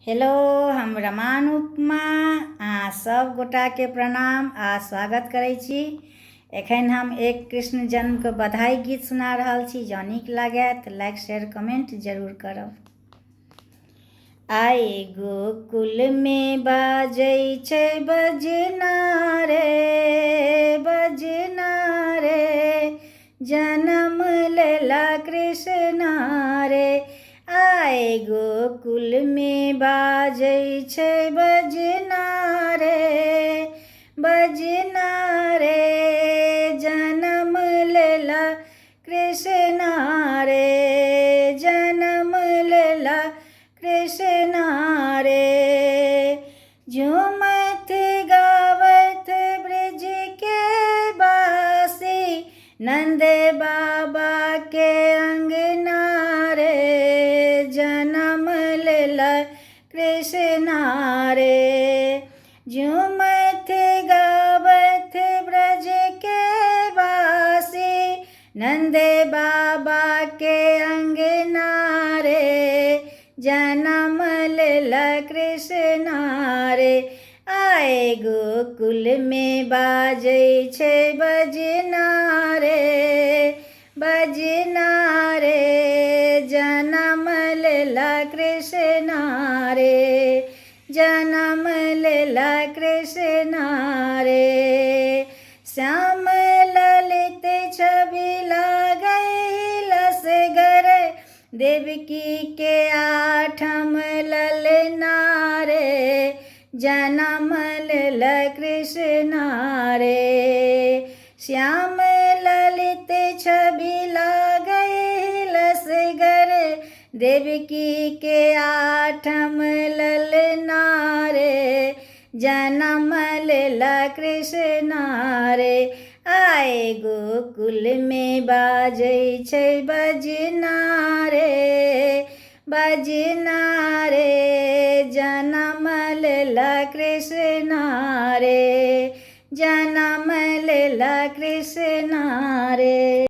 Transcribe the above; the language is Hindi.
हेलो, हम रमान उपमा अहाँ सब गोटा के प्रणाम आ स्वागत करै छी। एखन हम एक कृष्ण जन्म के बधाई गीत सुना रहल छी। जँ नीक लागे तऽ लाइक शेयर कमेंट जरूर करब। आइ गोकुल में बाजै छै बजना रे, बजना रे, जन्म लेला कृष्ण रे। आइ गोकुल में बाजै छै बजना रे, बजना रे, जन्म लेला कृष्ण रे, जन्म लेला कृष्ण रे। झूमत गावत ब्रज के बासी, नंद बाबा के अंगना रे, जन्म लेला कृष्ण रे। झूमत गावत ब्रज के बासी, नंद बाबा के अंगना रे, जन्म लेला कृष्ण रे। आइ गोकुल में बाजै छै बजना रे, बजना रे, जन्म लेला कृष्ण रे, जन्म लेला कृष्ण रे। श्याम ललित छवि लागल असगर, देवकी के आठम ललना रे, जन्म लेला कृष्ण रे। श्याम ललित छवि लागल असगर, देवकी के आठम ललना रे, जन्म लेला कृष्ण रे। आइ गोकुल में बाजै छै बजना रे, बजना रे, जन्म लेला कृष्ण रे, जन्म लेला कृष्ण रे।